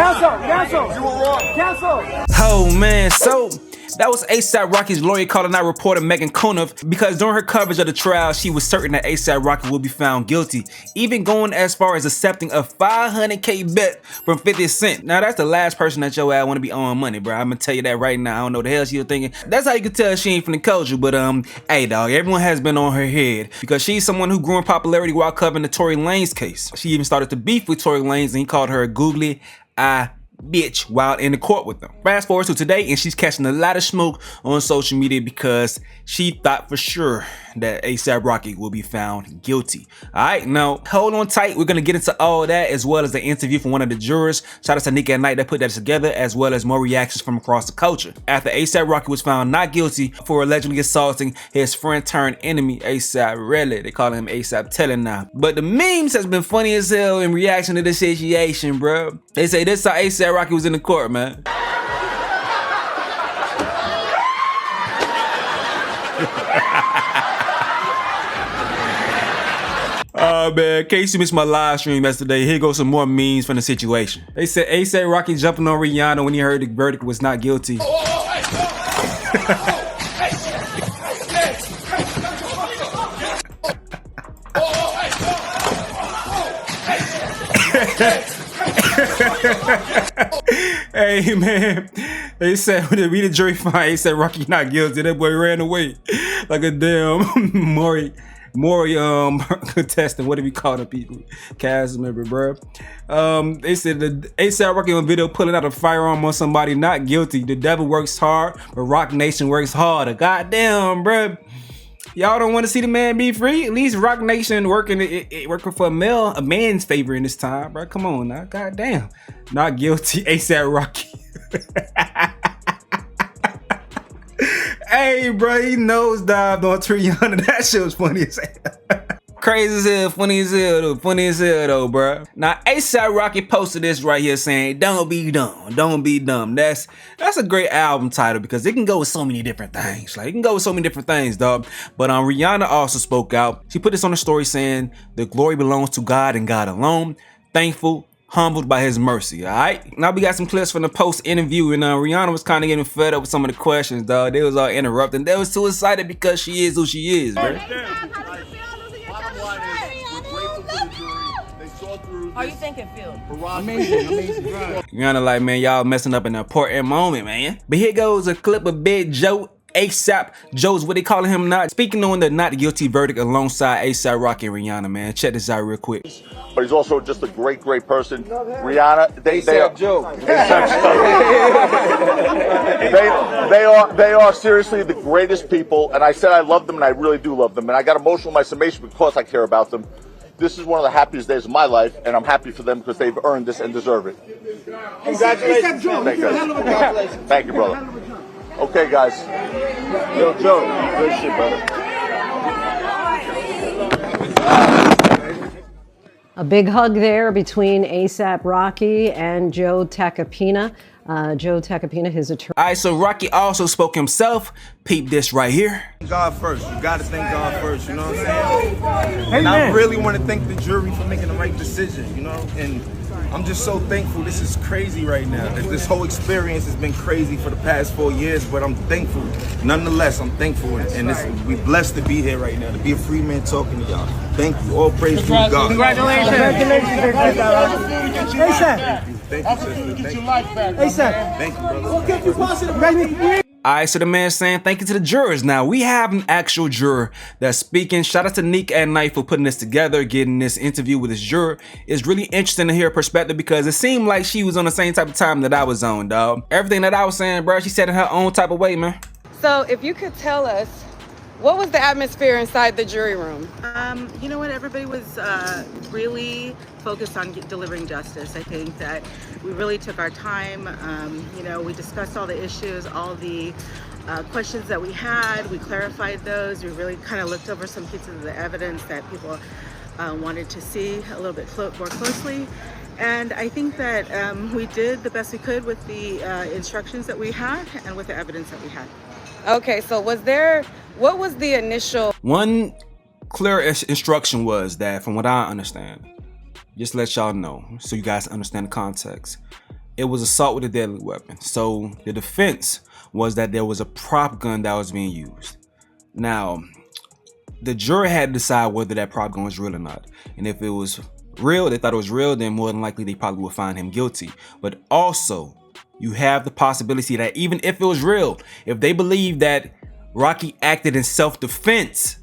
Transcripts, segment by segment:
Cancel. Oh man, so that was ASAP Rocky's lawyer calling out reporter Megan Conniff because during her coverage of the trial, she was certain that ASAP Rocky would be found guilty, even going as far as accepting a $500K bet from 50 Cent. Now that's the last person that your ass want to be owing money, bro. I'm gonna tell you that right now. I don't know what the hell she was thinking. That's how you can tell she ain't from the culture, but hey dog, everyone has been on her head because she's someone who grew in popularity while covering the Tory Lanez case. She even started to beef with Tory Lanez and he called her a googly eye bitch while in the court with them. Fast forward to today and she's catching a lot of smoke on social media because she thought for sure that ASAP Rocky will be found guilty. Alright, now hold on tight. We're gonna get into all that as well as the interview from one of the jurors. Shout out to Nick at Night that put that together, as well as more reactions from across the culture. After ASAP Rocky was found not guilty for allegedly assaulting his friend turned enemy ASAP Really. They call him ASAP Telling now. But the memes has been funny as hell in reaction to this situation, bro. They say this how ASAP Rocky was in the court, man. Oh man, in case you missed my live stream yesterday, here goes some more memes from the situation. They said ASAP Rocky jumping on Rihanna when he heard the verdict was not guilty. Hey man, they said when they read the jury find ASAP Rocky not guilty, that boy ran away like a damn Maury contestant. What do we call the people? Cast member, bro. They said the ASAP Rocky on video pulling out a firearm on somebody not guilty. The devil works hard, but Rock Nation works harder. Goddamn, bro. Y'all don't want to see the man be free? At least Rock Nation working for a man's favor in this time, bro. Come on now, goddamn. Not guilty, ASAP Rocky. Hey, bro, he nosedived on Rihanna. That shit was funny as hell. Crazy as hell, funny as hell though, bro. Now, ASAP Rocky posted this right here saying, "Don't be dumb, don't be dumb." That's a great album title because it can go with so many different things. Like, it can go with so many different things, dog. But Rihanna also spoke out. She put this on the story saying, "The glory belongs to God and God alone. Thankful, humbled by his mercy." All right, now we got some clips from the post interview, and Rihanna was kind of getting fed up with some of the questions, dog. They was all interrupting. They was too excited because she is who she is, bro. How you think it feels? Amazing. Rihanna like, man, y'all messing up an important moment, man. But here goes a clip of Big Joe, ASAP Joe's what they calling him not, speaking on the not guilty verdict alongside ASAP Rocky and Rihanna, man. Check this out real quick. But he's also just a great person. Rihanna, they are seriously the greatest people. And I said I love them, and I really do love them. And I got emotional in my summation because I care about them. This is one of the happiest days of my life, and I'm happy for them because they've earned this and deserve it. Congratulations. Thank you, brother. Okay, guys. Yo, Joe, good shit, brother. A big hug there between ASAP Rocky and Joe Tacopina. Joe Tacopina, his attorney. All right, so Rocky also spoke himself. Peep this right here. God first. You gotta thank God first, you know what I'm saying? And I really want to thank the jury for making the right decision, you know? And I'm just so thankful. This is crazy right now. This whole experience has been crazy for the past 4 years, but I'm thankful. Nonetheless, I'm thankful, and we're blessed to be here right now, to be a free man talking to y'all. Thank you. All praise to God. Congratulations. Thank you, sister. Get your life back. Thank you, brother. We'll keep you positive. All right, so the man saying thank you to the jurors. Now, we have an actual juror that's speaking. Shout out to Nick at Night for putting this together, getting this interview with this juror. It's really interesting to hear her perspective because it seemed like she was on the same type of time that I was on, dog. Everything that I was saying, bro, she said in her own type of way, man. So if you could tell us, what was the atmosphere inside the jury room? You know what, everybody was really focused on delivering justice. I think that we really took our time. You know, we discussed all the issues, all the questions that we had. We clarified those. We really kind of looked over some pieces of the evidence that people wanted to see a little bit more closely. And I think that we did the best we could with the instructions that we had and with the evidence that we had. Okay, so what was the initial? One clear instruction was that, from what I understand, just let y'all know so you guys understand the context. it was assault with a deadly weapon. So the defense was that there was a prop gun that was being used. Now, the jury had to decide whether that prop gun was real or not. And if it was real, they thought it was real, then more than likely they probably would find him guilty. But also, you have the possibility that even if it was real, if they believe that Rocky acted in self-defense,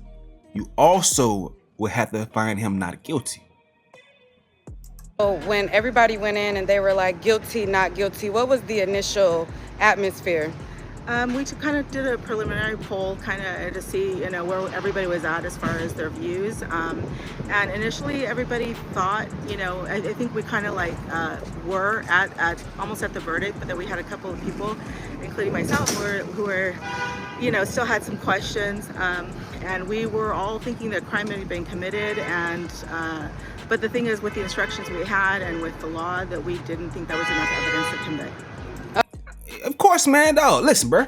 you also would have to find him not guilty. So when everybody went in and they were like guilty, not guilty, what was the initial atmosphere? We kind of did a preliminary poll kind of to see, you know, where everybody was at as far as their views. And initially everybody thought, you know, I think we kind of like were at almost at the verdict, but then we had a couple of people, including myself, who were, you know, still had some questions. And we were all thinking that crime had been committed. And but the thing is, with the instructions we had and with the law, that we didn't think there was enough evidence to convict. Of course, man, dog. Listen, bro.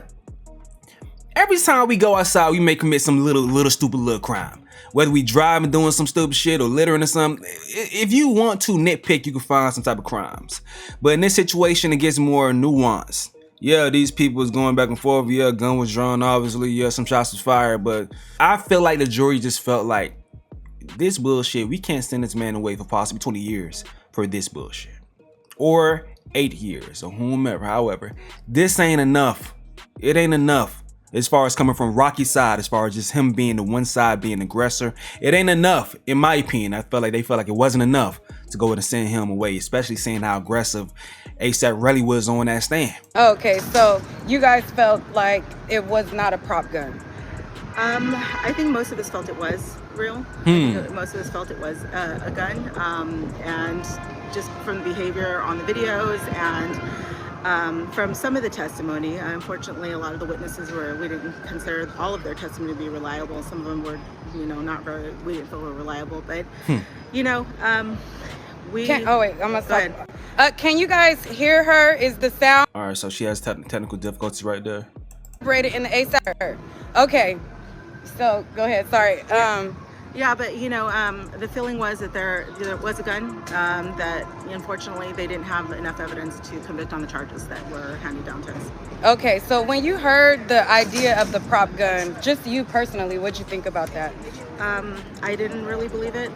Every time we go outside, we may commit some little stupid little crime. Whether we driving, doing some stupid shit, or littering or something. If you want to nitpick, you can find some type of crimes. But in this situation, it gets more nuanced. Yeah, these people was going back and forth. Yeah, a gun was drawn, obviously. Yeah, some shots was fired. But I feel like the jury just felt like, this bullshit, we can't send this man away for possibly 20 years for this bullshit. Or 8 years, or whomever. However, this ain't enough. It ain't enough as far as coming from Rocky's side, as far as just him being the one side, being aggressor. It ain't enough, in my opinion. I felt like they felt like it wasn't enough to go and send him away, especially seeing how aggressive ASAP really was on that stand. Okay, so you guys felt like it was not a prop gun. I think most of us felt it was real. I think most of us felt it was a gun, and just from the behavior on the videos and from some of the testimony. Unfortunately, a lot of the witnesses we didn't consider all of their testimony to be reliable. Some of them were, you know, not very, we didn't feel were reliable, but you know, oh wait, I'm gonna stop. Can you guys hear her? Is the sound All right, so she has technical difficulties right there. separated in the ASAP? Okay, so go ahead. Sorry. Yeah, but you know, the feeling was that there was a gun, that unfortunately they didn't have enough evidence to convict on the charges that were handed down to us. Okay, so when you heard the idea of the prop gun, just you personally, what'd you think about that? I didn't really believe it.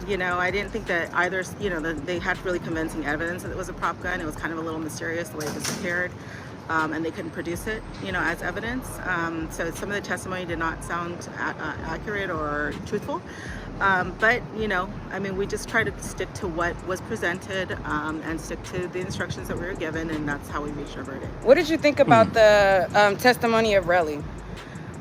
You know, I didn't think that either, you know, they had really convincing evidence that it was a prop gun. It was kind of a little mysterious the way it was prepared. And they couldn't produce it, you know, as evidence. So some of the testimony did not sound accurate or truthful. But, you know, I mean, we just try to stick to what was presented and stick to the instructions that we were given, and that's how we reached our verdict. What did you think about the testimony of Relly?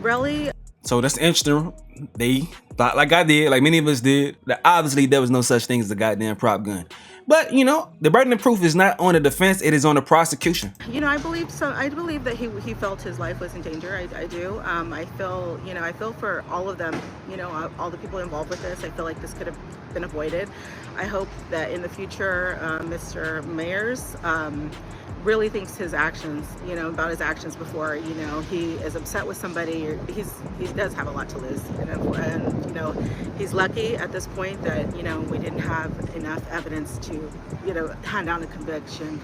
Relly. So that's interesting. They thought like I did, like many of us did, that obviously there was no such thing as a goddamn prop gun. But, you know, the burden of proof is not on the defense, it is on the prosecution. You know, I believe that he felt his life was in danger. I do. I feel, you know, I feel for all of them, you know, all the people involved with this. I feel like this could have been avoided. I hope that in the future, Mr. Mayers really thinks his actions, you know, about his actions before, you know, he is upset with somebody, or he does have a lot to lose, you know, and, you know, he's lucky at this point that, you know, we didn't have enough evidence to, you know, hand down a conviction.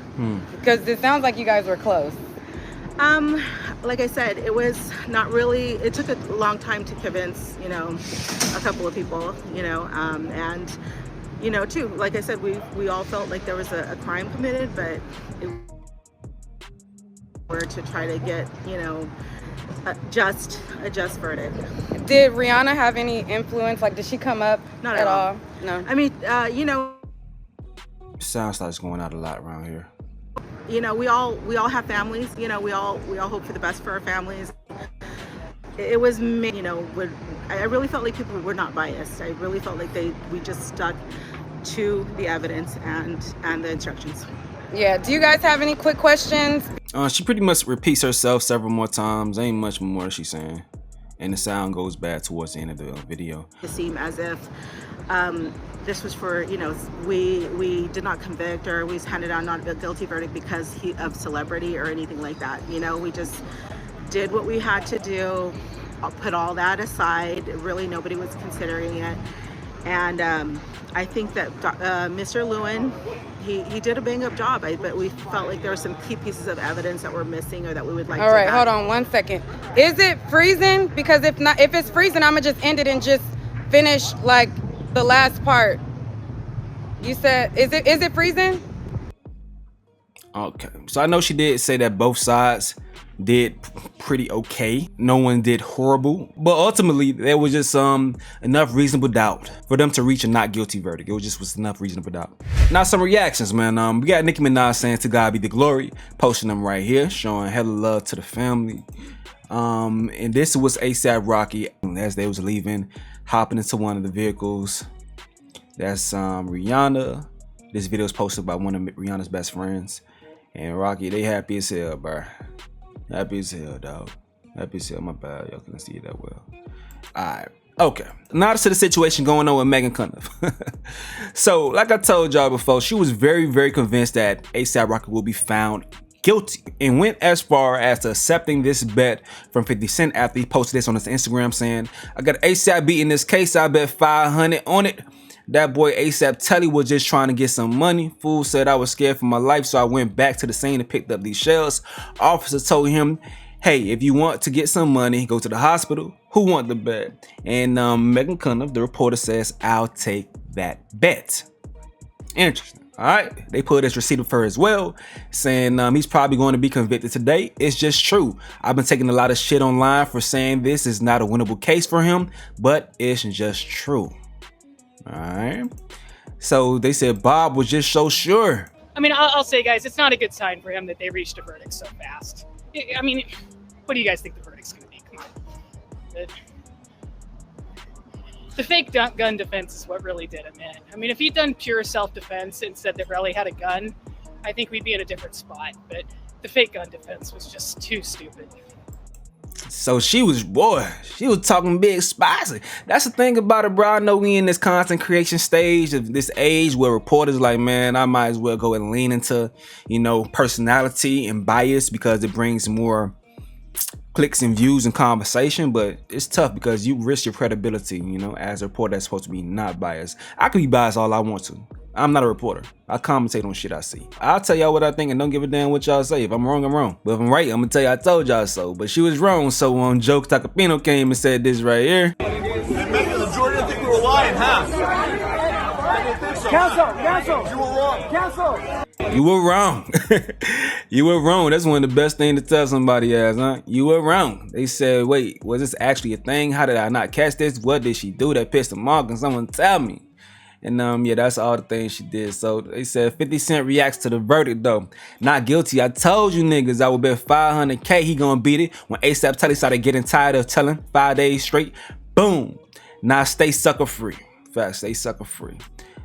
Because it sounds like you guys were close. Like I said, it was not really, it took a long time to convince, you know, a couple of people, you know, and, you know, too, like I said, we all felt like there was a crime committed, but it were to try to get, you know, a just verdict. Did Rihanna have any influence? Like, did she come up? Not at all. No. I mean, you know, Sounds like it's going out a lot around here. You know, we all have families. You know, we all hope for the best for our families. It was me, you know, I really felt like people were not biased. I really felt like we just stuck to the evidence and the instructions. Yeah. Do you guys have any quick questions? She pretty much repeats herself several more times. Ain't much more she's saying. And the sound goes bad towards the end of the video. It seemed as if this was for, you know, we did not convict, or we handed down not a guilty verdict because of celebrity or anything like that. You know, we just did what we had to do, put all that aside. Really, nobody was considering it. And I think that Mr. Lewin, he did a bang-up job, but we felt like there were some key pieces of evidence that were missing or that we would like to All right, have. hold on 1 second. Is it freezing? Because if not, if it's freezing, I'm gonna just end it and just finish like the last part. You said, is it freezing? Okay, so I know she did say that both sides did pretty okay. No one did horrible, but ultimately there was just enough reasonable doubt for them to reach a not guilty verdict. It was enough reasonable doubt. Now some reactions, man. We got Nicki Minaj saying "To God be the glory," posting them right here, showing hella love to the family. And this was ASAP Rocky as they was leaving, hopping into one of the vehicles. That's Rihanna. This video is posted by one of Rihanna's best friends. And Rocky, they happy as hell, bro. Happy as hell, dog. Happy as hell, my bad. Y'all couldn't see it that well. Alright, okay. Now to the situation going on with Megan Cunniff. So, like I told y'all before, she was very, very convinced that ASAP Rocky will be found guilty and went as far as to accepting this bet from 50 Cent after he posted this on his Instagram saying, "I got ASAP beating this case, I bet 500 on it. That boy ASAP Telly was just trying to get some money. Fool said I was scared for my life, so I went back to the scene and picked up these shells. Officer told him, hey, if you want to get some money, go to the hospital. Who want the bet?" And Megan Cunniff, the reporter, says, "I'll take that bet." Interesting. All right, they put his receipt for her as well, saying he's probably going to be convicted today. It's just true. I've been taking a lot of shit online for saying this is not a winnable case for him, but it's just true. All right. So they said Bob was just so sure. I mean, I'll say, guys, it's not a good sign for him that they reached a verdict so fast. I mean, what do you guys think the verdict's going to be? Come on. The fake gun defense is what really did him in. I mean, if he'd done pure self-defense and said that Relly had a gun, I think we'd be in a different spot. But the fake gun defense was just too stupid. So she was talking big spicy. That's the thing about it, bro. I know we in this content creation stage of this age where reporters like, man, I might as well go and lean into, you know, personality and bias because it brings more clicks and views and conversation. But it's tough because you risk your credibility, you know, as a reporter that's supposed to be not biased. I could be biased all I want to. I'm not a reporter. I commentate on shit I see. I'll tell y'all what I think and don't give a damn what y'all say. If I'm wrong, I'm wrong. But if I'm right, I'm gonna tell you I told y'all so. But she was wrong. So Joe Tacopino came and said this right here. The jury didn't think we were lying, huh? Counsel. You were wrong. Counsel. You were wrong. You were wrong. That's one of the best things to tell somebody as, huh? You were wrong. They said, wait, was this actually a thing? How did I not catch this? What did she do that pissed them off? Can someone tell me? And yeah, that's all the things she did. So they said 50 Cent reacts to the verdict though. Not guilty. I told you niggas I would bet 500K he gonna beat it. When ASAP Telly started getting tired of telling 5 days straight, boom. Now stay sucker free. Facts, stay sucker free.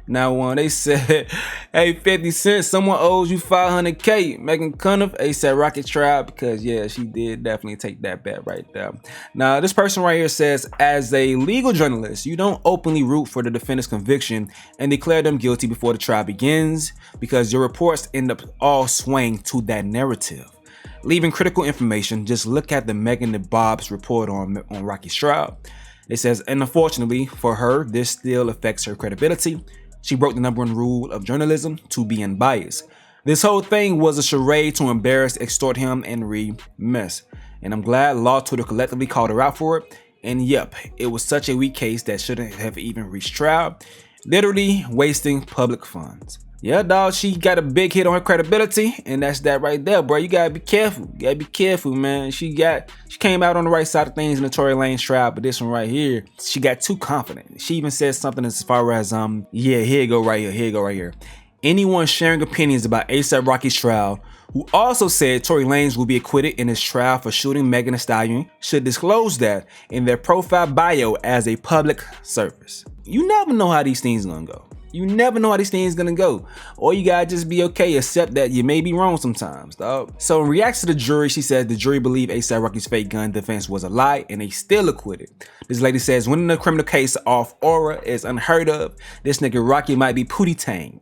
Now when they said, hey 50 Cent, someone owes you 500K. Megan Cunniff, ASAP Rocky trial, because yeah, she did definitely take that bet right there. Now this person right here says, as a legal journalist, you don't openly root for the defendant's conviction and declare them guilty before the trial begins because your reports end up all swaying to that narrative, leaving critical information. Just look at the Megan and Bob's report on Rocky's trial. It says, and unfortunately for her, this still affects her credibility. She broke the #1 rule of journalism, to be unbiased. This whole thing was a charade to embarrass, extort him, and mess. And I'm glad Law Twitter collectively called her out for it. And yep, it was such a weak case that shouldn't have even reached trial. Literally wasting public funds. Yeah, dog, she got a big hit on her credibility, and that's that right there, bro. You gotta be careful. You gotta be careful, man. She came out on the right side of things in the Tory Lanez trial, but this one right here, she got too confident. She even said something as far as, yeah, here you go right here, here you go right here. Anyone sharing opinions about ASAP Rocky's trial, who also said Tory Lanez will be acquitted in his trial for shooting Megan Thee Stallion, should disclose that in their profile bio as a public service. You never know how these things gonna go. You never know how these things gonna go. Or you gotta just be okay, accept that you may be wrong sometimes, dog. So in reaction to the jury, she said the jury believed ASAP Rocky's fake gun defense was a lie and they still acquitted. This lady says winning a criminal case off aura is unheard of. This nigga Rocky might be pootie tang.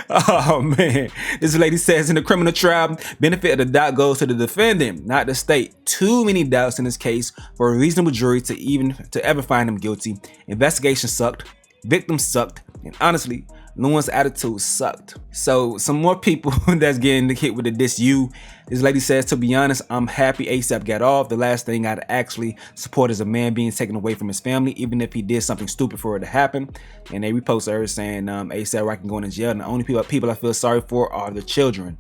Oh man, this lady says in the criminal trial, benefit of the doubt goes to the defendant, not the state. Too many doubts in this case for a reasonable jury to ever find him guilty. Investigation sucked, victim sucked, and honestly, no one's attitude sucked. So some more people that's getting hit with the diss you. This lady says, to be honest, I'm happy ASAP got off. The last thing I'd actually support is a man being taken away from his family, even if he did something stupid for it to happen. And they reposted her saying ASAP Rocky going to jail, and the only people I feel sorry for are the children.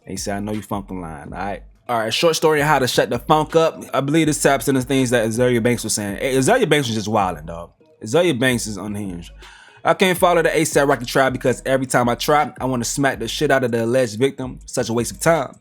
ASAP, I know you funk the line, alright? Alright, short story on how to shut the funk up. I believe this taps into things that Azealia Banks was saying. Hey, Azealia Banks was just wilding, dog. Azealia Banks is unhinged. I can't follow the ASAP Rocky trial because every time I try, I want to smack the shit out of the alleged victim. Such a waste of time.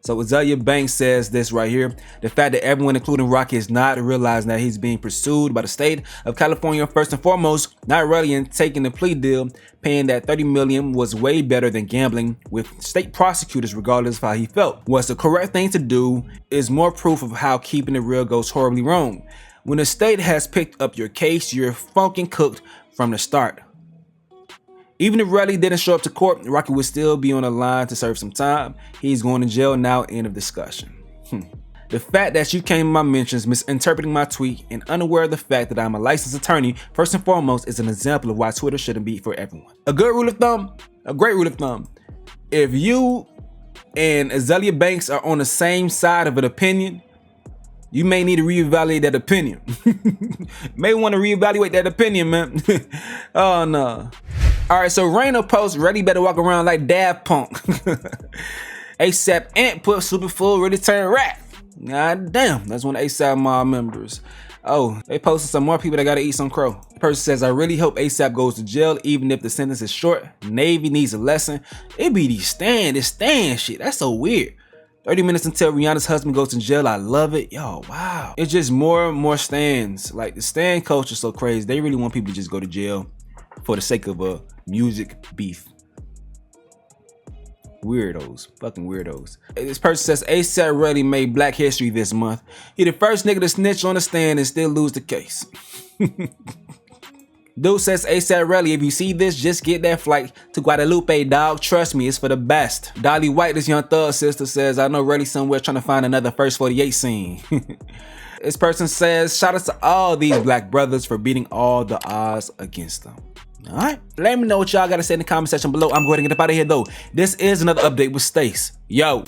So Azealia Banks says this right here. The fact that everyone, including Rocky, is not realizing that he's being pursued by the state of California first and foremost, not really in taking the plea deal, paying that $30 million was way better than gambling with state prosecutors regardless of how he felt. What's the correct thing to do is more proof of how keeping it real goes horribly wrong. When the state has picked up your case, you're funking cooked from the start. Even if Riley didn't show up to court, Rocky would still be on the line to serve some time. He's going to jail now, end of discussion. The fact that you came in my mentions misinterpreting my tweet and unaware of the fact that I'm a licensed attorney, first and foremost, is an example of why Twitter shouldn't be for everyone. A good rule of thumb, a great rule of thumb. If you and Azealia Banks are on the same side of an opinion, you may need to reevaluate that opinion. May want to reevaluate that opinion, man. Oh no. Alright, so Raina posts, Reddy better walk around like Daft Punk. ASAP Ant put Super Full ready to turn rap. God damn, that's one of ASAP mob members. Oh, they posted some more people that gotta eat some crow. The person says, I really hope ASAP goes to jail even if the sentence is short. Navy needs a lesson. It be this stand shit. That's so weird. 30 minutes until Rihanna's husband goes to jail. I love it. Yo, wow. It's just more and more stands. Like the stand culture is so crazy. They really want people to just go to jail for the sake of a music beef. Weirdos, fucking weirdos. This person says ASAP Rocky made Black History this month. He the first nigga to snitch on the stand and still lose the case. Dude says ASAP Rocky, if you see this, just get that flight to Guadalupe, dog. Trust me, it's for the best. Dolly White, this Young Thug sister, says I know Rocky somewhere trying to find another First 48 scene. This person says shout out to all these black brothers for beating all the odds against them. Alright, let me know what y'all gotta say in the comment section below. I'm going to get up out of here though. This is another update with Stace. Yo.